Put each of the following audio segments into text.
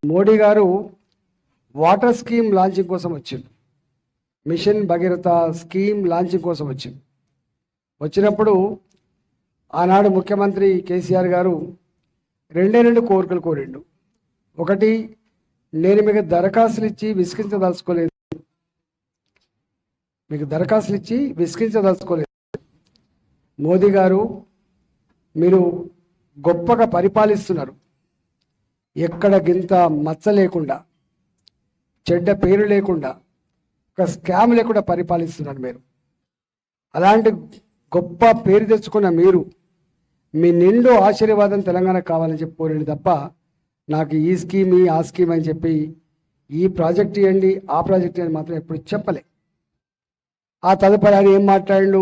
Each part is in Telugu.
మోడీ గారు వాటర్ స్కీమ్ లాంచింగ్ కోసం వచ్చింది. మిషన్ భగీరథ స్కీమ్ లాంచింగ్ కోసం వచ్చినప్పుడు ఆనాడు ముఖ్యమంత్రి కేసీఆర్ గారు రెండు కోరికలు కోరిండు. ఒకటి, నేను మీకు దరఖాస్తులు ఇచ్చి విసిగించదలుచుకోలేదు, మోదీ గారు మీరు గొప్పగా పరిపాలిస్తున్నారు, ఎక్కడ గింత మచ్చ లేకుండా, చెడ్డ పేరు లేకుండా, ఒక స్కామ్ లేకుండా పరిపాలిస్తున్నారు మీరు. అలాంటి గొప్ప పేరు తెచ్చుకున్న మీరు మీ నిండు ఆశీర్వాదం తెలంగాణ కావాలని చెప్పి కోరండి తప్ప నాకు ఈ స్కీమ్ ఆ స్కీమ్ అని చెప్పి ఈ ప్రాజెక్ట్ ఇవ్వండి ఆ ప్రాజెక్ట్ అని మాత్రం ఎప్పుడు చెప్పలే. ఆ తదుపరి ఆయన ఏం మాట్లాడిండు,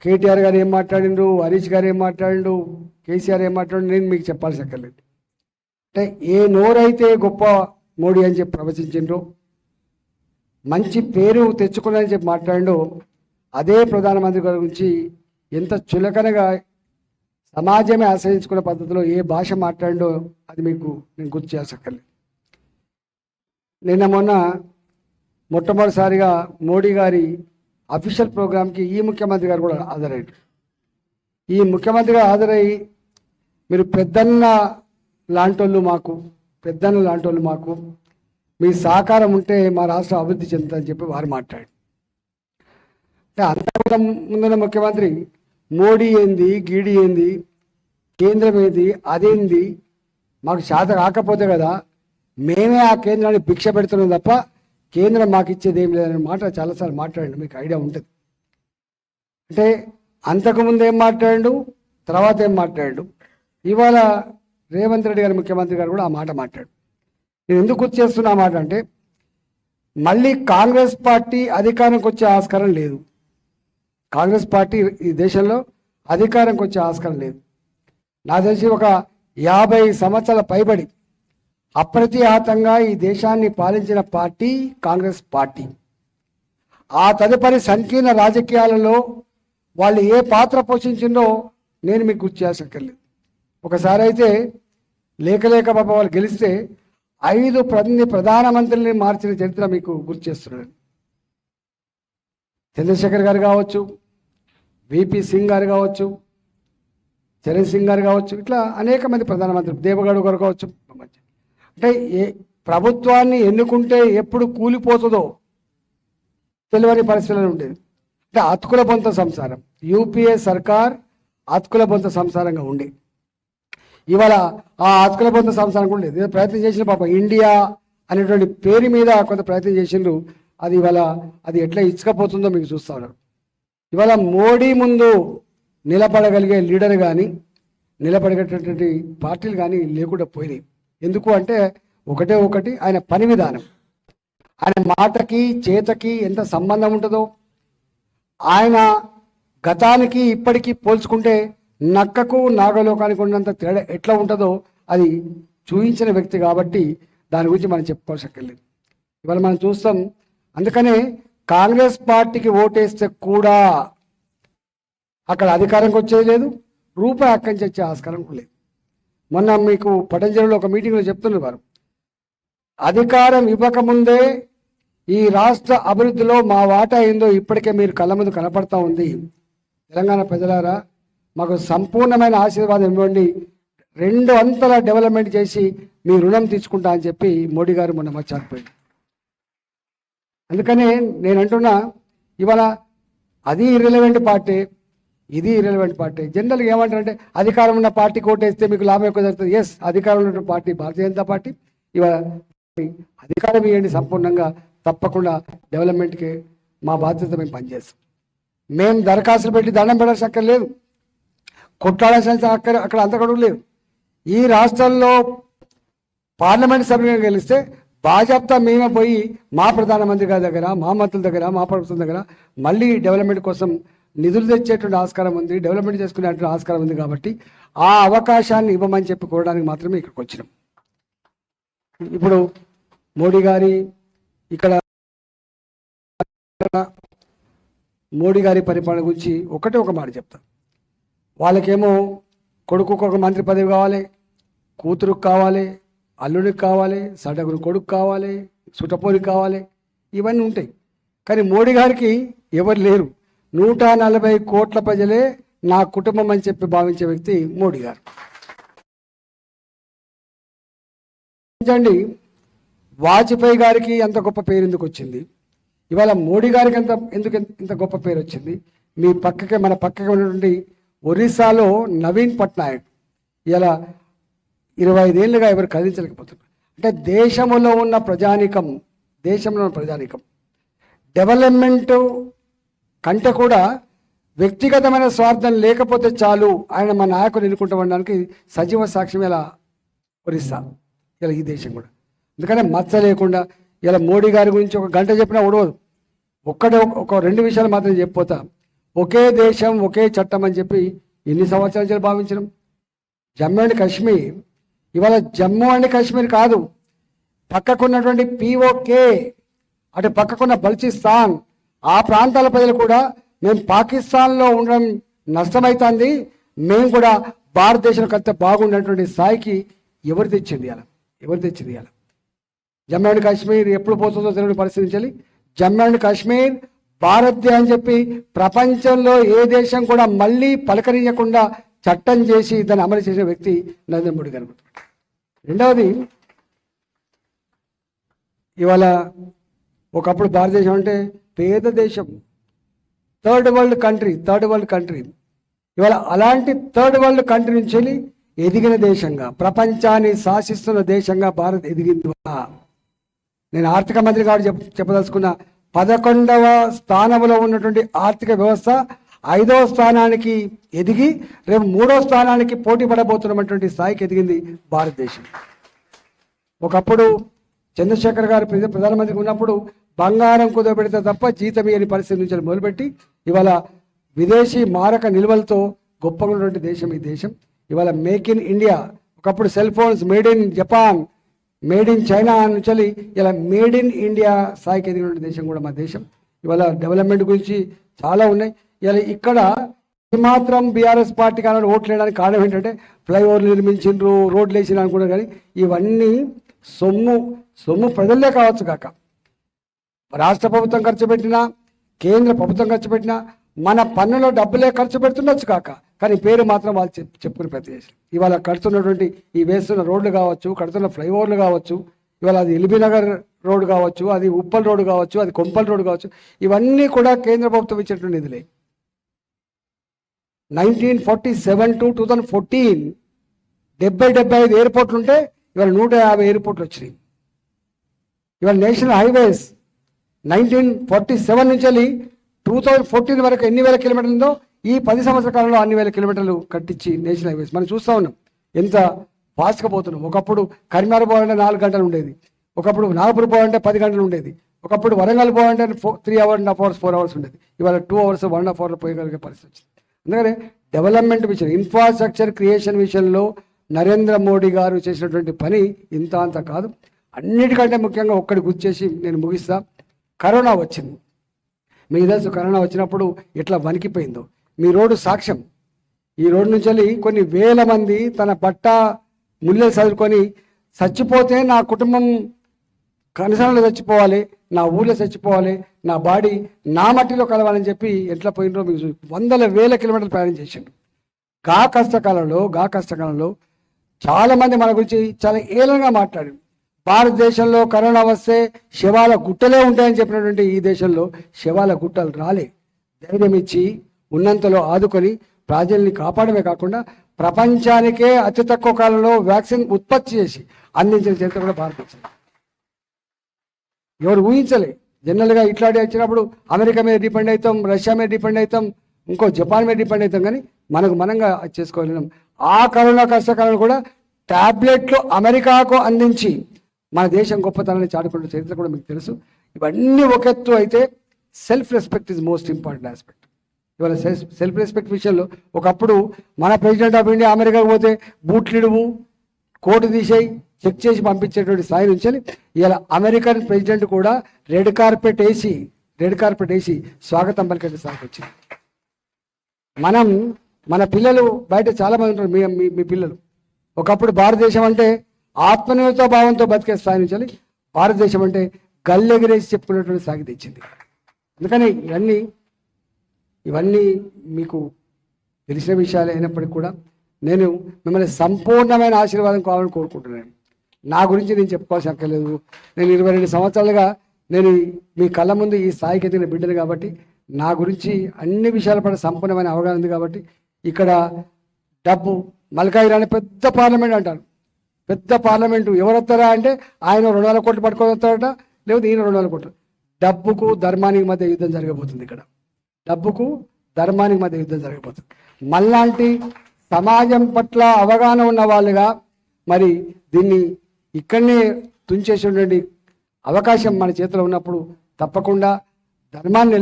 కేటీఆర్ గారు ఏం మాట్లాడిండు, హరీష్ గారు ఏం మాట్లాడిండు, కేసీఆర్ ఏం మాట్లాడిండు, నేను మీకు చెప్పాల్సి అక్కర్లేదు. అంటే ఏ నోరైతే గొప్ప మోడీ అని చెప్పి ప్రవచించిండ్రో, మంచి పేరు తెచ్చుకున్నారని చెప్పి మాట్లాడిండో, అదే ప్రధానమంత్రి గారి గురించి ఎంత చులకనగా సమాజమే ఆశ్రయించుకునే పద్ధతిలో ఏ భాష మాట్లాడిండో అది మీకు నేను గుర్తు చేసక్కర్లేదు. నిన్న మొన్న మొట్టమొదటిసారిగా మోడీ గారి అఫీషియల్ ప్రోగ్రామ్కి ఈ ముఖ్యమంత్రి గారు కూడా హాజరయ్యారు. ఈ ముఖ్యమంత్రి గారు హాజరయ్యి మీరు పెద్దన్న లాంటోళ్ళు మాకు మీ సహకారం ఉంటే మా రాష్ట్రం అభివృద్ధి చెందుతుందని చెప్పి వారు మాట్లాడారు. అంటే అంతకుముందు ముందున్న ముఖ్యమంత్రి మోడీ ఏంది, గీడి ఏంది, కేంద్రం ఏంది, అదేంది, మాకు శాత కాకపోతే కదా మేమే ఆ కేంద్రాన్ని భిక్ష పెడుతున్నాం తప్ప కేంద్రం మాకు ఇచ్చేది ఏం లేదనే మాట చాలాసార్లు మాట్లాడండి, మీకు ఐడియా ఉంటుంది. అంటే అంతకుముందు ఏం మాట్లాడు, తర్వాత ఏం మాట్లాడు, ఇవాళ రేవంత్ రెడ్డి గారు ముఖ్యమంత్రి గారు కూడా ఆ మాట మాట్లాడు. నేను ఎందుకు గుర్తు చేస్తున్నా మాట అంటే మళ్ళీ కాంగ్రెస్ పార్టీ అధికారంకి వచ్చే ఆస్కారం లేదు. కాంగ్రెస్ పార్టీ ఈ దేశంలో అధికారంకి వచ్చే ఆస్కారం లేదు. నాకు తెలిసి ఒక 50 సంవత్సరాల పైబడి అప్రతిహతంగా ఈ దేశాన్ని పాలించిన పార్టీ కాంగ్రెస్ పార్టీ. ఆ తదుపరి సంకీర్ణ రాజకీయాలలో వాళ్ళు ఏ పాత్ర పోషించిందో నేను మీకు గుర్తు చేసక్కర్లేదు. ఒకసారి అయితే లేక పాప వాళ్ళు గెలిస్తే 5 ప్రధానమంత్రుల్ని మార్చిన చరిత్ర మీకు గుర్తు చేస్తున్నాను. చంద్రశేఖర్ గారు కావచ్చు, విపి సింగ్ గారు కావచ్చు, చరణ్ సింగ్ గారు కావచ్చు, ఇట్లా అనేక మంది ప్రధానమంత్రులు, దేవగౌడ గారు కావచ్చు. అంటే ప్రభుత్వాన్ని ఎన్నుకుంటే ఎప్పుడు కూలిపోతుందో తెలియని పరిస్థితులు ఉండేది. అంటే అతుకుల బొంత సంసారం, యూపీఏ సర్కార్ అతుకుల బొంత సంసారంగా ఉండే. ఇవాళ ఆ అతుకుల బొంత సంసారం కూడా లేదు. ప్రయత్నం చేసిన పాప ఇండియా అనేటువంటి పేరు మీద కొంత ప్రయత్నం చేసిండ్రు. అది ఇవాళ అది ఎట్లా ఇచ్చకపోతుందో మీకు చూస్తా ఉన్నారు. ఇవాళ మోడీ ముందు నిలబడగలిగే లీడర్ కానీ నిలబడగేటటువంటి పార్టీలు కానీ లేకుండా పోయినాయి. ఎందుకు అంటే ఒకటి ఆయన పని విధానం, ఆయన మాటకి చేతకి ఎంత సంబంధం ఉంటుందో, ఆయన గతానికి ఇప్పటికీ పోల్చుకుంటే నక్కకు నాగలోకానికి ఉన్నంత తేడా ఎట్లా ఉంటుందో అది చూయించిన వ్యక్తి కాబట్టి దాని గురించి మనం చెప్పుకోవాల్సక్కర్లేదు. ఇవాళ మనం చూస్తాం. అందుకనే కాంగ్రెస్ పార్టీకి ఓటేస్తే కూడా అక్కడ అధికారంకి వచ్చేది లేదు, రూపాయి అక్కడి నుంచి వచ్చే ఆస్కారం లేదు. మొన్న మీకు పటంజలిలో ఒక మీటింగ్లో చెప్తున్నారు వారు, అధికారం ఇవ్వకముందే ఈ రాష్ట్ర అభివృద్ధిలో మా వాటా ఏందో ఇప్పటికే మీరు కళ్ళ ముందు కనపడతా ఉంది. తెలంగాణ ప్రజలారా, మాకు సంపూర్ణమైన ఆశీర్వాదం ఇవ్వండి, 2 అంతల డెవలప్మెంట్ చేసి మీ రుణం తీసుకుంటా అని చెప్పి మోడీ గారు మొన్న మర్చిపోయింది. అందుకనే నేను అంటున్నా, ఇవాళ అది ఇర్రెలవెంట్ పార్టీ, ఇది ఇర్రెలవెంట్ పార్టీ. జనరల్గా ఏమంటారంటే అధికారం ఉన్న పార్టీ కోటేస్తే మీకు లాభం ఎక్కువ జరుగుతుంది. ఎస్, అధికారం ఉన్న పార్టీ భారతీయ జనతా పార్టీ. ఇవాళ అధికారం ఇవ్వండి సంపూర్ణంగా, తప్పకుండా డెవలప్మెంట్కి మా బాధ్యత మేము పనిచేస్తాం. మేము దరఖాస్తులు పెట్టి దండం పెట్టాల్సిన అక్కర్లేదు, కొట్లాడాల్సిన అక్కడ అంతకడు లేదు. ఈ రాష్ట్రాల్లో పార్లమెంట్ సభ్యులుగా గెలిస్తే బాజాప్తా మేమే పోయి మా ప్రధానమంత్రి గారి దగ్గర, మా మంత్రుల దగ్గర, మా ప్రభుత్వం దగ్గర మళ్ళీ డెవలప్మెంట్ కోసం నిధులు తెచ్చేటువంటి ఆస్కారం ఉంది, డెవలప్మెంట్ చేసుకునేటువంటి ఆస్కారం ఉంది. కాబట్టి ఆ అవకాశాన్ని ఇవ్వమని చెప్పి కోరడానికి మాత్రమే ఇక్కడికి వచ్చినాం. ఇప్పుడు మోడీ గారి ఇక్కడ మోడీ గారి పరిపాలన గురించి ఒక మాట చెప్తాను. వాళ్ళకేమో కొడుకుకు ఒక మంత్రి పదవి కావాలి, కూతురుకు కావాలి, అల్లుడికి కావాలి, సడగురు కొడుకు కావాలి, సుటపోరికి కావాలి, ఇవన్నీ ఉంటాయి. కానీ మోడీ గారికి ఎవరు లేరు. 140 కోట్ల ప్రజలే నా కుటుంబం అని చెప్పి భావించే వ్యక్తి మోడీ గారు. చూడండి, వాజ్పేయి గారికి అంత గొప్ప పేరు ఎందుకు వచ్చింది, ఇవాళ మోడీ గారికి ఇంత గొప్ప పేరు వచ్చింది. మన పక్కకే ఉన్నటువంటి ఒరిస్సాలో నవీన్ పట్నాయక్ ఇలా 25 ఏళ్ళుగా ఎవరు కదిలించలేకపోతున్నారు. అంటే దేశంలో ఉన్న ప్రజానికం డెవలప్మెంట్ కంటే కూడా వ్యక్తిగతమైన స్వార్థం లేకపోతే చాలు, ఆయన మా నాయకుడు ఎన్నుకుంటామనడానికి సజీవ సాక్ష్యం ఇలా ఒరిస్సా, ఇలా ఈ దేశం కూడా. అందుకనే మచ్చ లేకుండా ఇలా మోడీ గారి గురించి ఒక గంట చెప్పినా ఉడవదు. ఒక 2 విషయాలు మాత్రం చెప్పిపోతా. ఒకే దేశం ఒకే చట్టం అని చెప్పి ఎన్ని సంవత్సరాల నుంచి భావించడం. జమ్మూ అండ్ కాశ్మీర్ ఇవాళ జమ్మూ అండ్ కాశ్మీర్ కాదు, పక్కకున్నటువంటి POK, అటు పక్కకున్న బల్చిస్తాన్, ఆ ప్రాంతాల ప్రజలు కూడా మేము పాకిస్తాన్లో ఉండడం నష్టమవుతుంది, మేము కూడా భారతదేశంలో కంటే బాగున్నటువంటి స్థాయికి ఎవరు తెచ్చింది అలా జమ్మూ అండ్ కాశ్మీర్ ఎప్పుడు పోతుందో తెలియని పరిస్థితించాలి. జమ్మూ అండ్ కాశ్మీర్ భారత్దే అని చెప్పి ప్రపంచంలో ఏ దేశం కూడా మళ్ళీ పలకరించకుండా చట్టం చేసి దాన్ని అమలు చేసిన వ్యక్తి నరేంద్ర మోడీ గారు. రెండవది, ఇవాళ ఒకప్పుడు భారతదేశం అంటే పేద దేశం, థర్డ్ వరల్డ్ కంట్రీ. ఇవాళ అలాంటి థర్డ్ వరల్డ్ కంట్రీ నుంచి ఎదిగిన దేశంగా, ప్రపంచాన్ని శాసిస్తున్న దేశంగా భారత్ ఎదిగింది. నేను ఆర్థిక మంత్రి గారు చెప్పదలుచుకున్న 11వ స్థానంలో ఉన్నటువంటి ఆర్థిక వ్యవస్థ 5వ స్థానానికి ఎదిగి రేపు 3వ స్థానానికి పోటీ పడబోతున్నటువంటి స్థాయికి ఎదిగింది భారతదేశం. ఒకప్పుడు చంద్రశేఖర్ గారు ప్రధానమంత్రిగా ఉన్నప్పుడు బంగారం కుదరబెడితే తప్ప జీతం ఇయ్యని పరిస్థితి నుంచి మొదలుపెట్టి ఇవాళ విదేశీ మారక నిల్వలతో గొప్పగా ఉన్నటువంటి దేశం ఈ దేశం. ఇవాళ మేక్ ఇన్ ఇండియా, ఒకప్పుడు cell phones made in Japan, made in China నుంచి ఇలా మేడ్ ఇన్ ఇండియా స్థాయికి ఎదిగిన దేశం కూడా మా దేశం. ఇవాళ డెవలప్మెంట్ గురించి చాలా ఉన్నాయి. ఇలా ఇక్కడ మాత్రం బీఆర్ఎస్ పార్టీ కానీ ఓట్లు వేయడానికి కారణం ఏంటంటే ఫ్లైఓవర్లు నిర్మించిండ్రు, రోడ్లు వేసిన అనుకున్నారు. కానీ ఇవన్నీ సొమ్ము ప్రజలే కావచ్చు కాక, రాష్ట్ర ప్రభుత్వం ఖర్చు పెట్టినా, కేంద్ర ప్రభుత్వం ఖర్చు పెట్టినా, మన పన్నులో డబ్బులే ఖర్చు పెడుతుండొచ్చు కాక, కానీ పేరు మాత్రం వాళ్ళు చెప్పుకుని ప్రతి చేసి ఇవాళ కడుతున్నటువంటి ఈ వేస్తున్న రోడ్లు కావచ్చు, కడుతున్న ఫ్లైఓవర్లు కావచ్చు, ఇవాళ అది ఎల్బీనగర్ రోడ్డు కావచ్చు, అది ఉప్పల్ రోడ్డు కావచ్చు, అది కొంపల్ రోడ్డు కావచ్చు, ఇవన్నీ కూడా కేంద్ర ప్రభుత్వం ఇచ్చినటువంటి నిధులే. 1947 to 2014 75 ఎయిర్పోర్ట్లు ఉంటే ఇవాళ 150 ఎయిర్పోర్ట్లు వచ్చినాయి. ఇవాళ నేషనల్ హైవేస్ 1947 నుంచి 2014 వరకు ఎన్ని వేల కిలోమీటర్లు ఉందో ఈ 10 సంవత్సరాల కాలంలో అన్ని వేల కిలోమీటర్లు కట్టించి నేషనల్ హైవేస్ మనం చూస్తూ ఉన్నాం. ఎంత ఫాస్ట్గా పోతున్నాం. ఒకప్పుడు కరీంనగర్ పోవాలంటే 4 గంటలు ఉండేది, ఒకప్పుడు నాగపూర్ పోవాలంటే 10 గంటలు ఉండేది, ఒకప్పుడు వరంగల్ పోవాలంటే 3.5 hours 4 hours ఉండేది. ఇవాళ 2 hours 1.5 hours పోయగలిగే పరిస్థితి వచ్చింది. అందుకని డెవలప్మెంట్ విషయం, ఇన్ఫ్రాస్ట్రక్చర్ క్రియేషన్ విషయంలో నరేంద్ర మోడీ గారు చేసినటువంటి పని ఇంత అంత కాదు. అన్నిటికంటే ముఖ్యంగా ఒక్కడి గుర్తు చేసి నేను ముగిస్తా. కరోనా వచ్చింది, మీకు తెలుసు కరోనా వచ్చినప్పుడు ఎట్లా వణికిపోయిందో. మీ రోడ్డు సాక్ష్యం. ఈ రోడ్డు నుంచి కొన్ని వేల మంది తన బట్ట ముళ్ళలు చదువుకొని చచ్చిపోతే నా కుటుంబం కనసనలో చచ్చిపోవాలి, నా ఊళ్ళో చచ్చిపోవాలి, నా బాడీ నా మట్టిలో కలవాలని చెప్పి ఎట్లా పోయినరో మీకు వందల వేల కిలోమీటర్లు ప్రయాణం చేసిండు. గా కష్టకాలంలో చాలామంది మన గురించి చాలా ఏలంగా మాట్లాడారు. భారతదేశంలో కరోనా వస్తే శవాల గుట్టలే ఉంటాయని చెప్పినటువంటి ఈ దేశంలో శవాల గుట్టలు రాలే. ధైర్యం ఇచ్చి ఉన్నంతలో ఆదుకొని ప్రజల్ని కాపాడమే కాకుండా ప్రపంచానికే అతి తక్కువ కాలంలో వ్యాక్సిన్ ఉత్పత్తి చేసి అందించిన చరిత్ర కూడా భారతదేశం. ఎవరు ఊహించలే. జనరల్గా ఇట్లాంటి వచ్చినప్పుడు అమెరికా మీద డిపెండ్ అవుతాం, రష్యా మీద డిపెండ్ అవుతాం, ఇంకో జపాన్ మీద డిపెండ్ అవుతాం, కానీ మనంగా చేసుకోలేం. ఆ కరోనా కష్టకాలంలో కూడా ట్యాబ్లెట్లు అమెరికాకు అందించి మన దేశం గొప్పతనాన్ని చాటుకున్న చరిత్ర కూడా మీకు తెలుసు. ఇవన్నీ ఒక ఎత్తు అయితే self respect is most important aspect. ఇవాళ సెల్ఫ్ రెస్పెక్ట్ విషయంలో ఒకప్పుడు మన ప్రెసిడెంట్ ఆఫ్ ఇండియా అమెరికాకు పోతే బూట్లిడువు, కోటు తీసేయి, చెక్ చేసి పంపించేటువంటి స్థాయి నుంచి ఇలా అమెరికన్ ప్రెసిడెంట్ కూడా రెడ్ కార్పెట్ వేసి స్వాగతం పలికే స్థాయికి వచ్చింది. మన పిల్లలు బయట చాలామంది ఉంటారు. మీ పిల్లలు ఒకప్పుడు భారతదేశం అంటే ఆత్మనిర్భరత భావంతో బతికే స్థాయి నుంచి భారతదేశం అంటే గల్లెగిరేసి చెప్పుకునేటువంటి స్థాయికి తెచ్చింది. అందుకని ఇవన్నీ మీకు తెలిసిన విషయాలు అయినప్పటికీ కూడా నేను మిమ్మల్ని సంపూర్ణమైన ఆశీర్వాదం కావాలని కోరుకుంటున్నాను. నా గురించి నేను చెప్పుకోవాల్సిన అక్కర్లేదు. నేను 22 సంవత్సరాలుగా నేను మీ కళ్ళ ముందు ఈ స్థాయికి ఎదిగిన బిడ్డను కాబట్టి నా గురించి అన్ని విషయాల పట్ల సంపూర్ణమైన అవగాహన ఉంది. కాబట్టి ఇక్కడ డబ్బు మల్కాయిరాని పెద్ద పార్లమెంట్ అంటారు. పెద్ద పార్లమెంటు ఎవరు వస్తారా అంటే ఆయన 200 కోట్లు పట్టుకొని వస్తారట, లేకపోతే ఈయన 200 కోట్లు. డబ్బుకు ధర్మానికి మధ్య యుద్ధం జరగబోతుంది. ఇక్కడ డబ్బుకు ధర్మానికి మధ్య యుద్ధం జరగబోతుంది. మళ్ళాంటి సమాజం పట్ల అవగాహన ఉన్న వాళ్ళుగా మరి దీన్ని ఇక్కడనే తుంచేసేటువంటి అవకాశం మన చేతిలో ఉన్నప్పుడు తప్పకుండా ధర్మాన్ని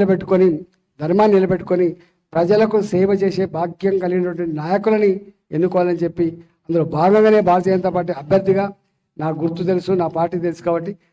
నిలబెట్టుకొని ప్రజలకు సేవ చేసే భాగ్యం కలిగినటువంటి నాయకులని ఎన్నుకోవాలని చెప్పి అందులో భాగంగానే భారతీయ జనతా పార్టీ అభ్యర్థిగా నా గుర్తు తెలుసు, నా పార్టీ తెలుసు కాబట్టి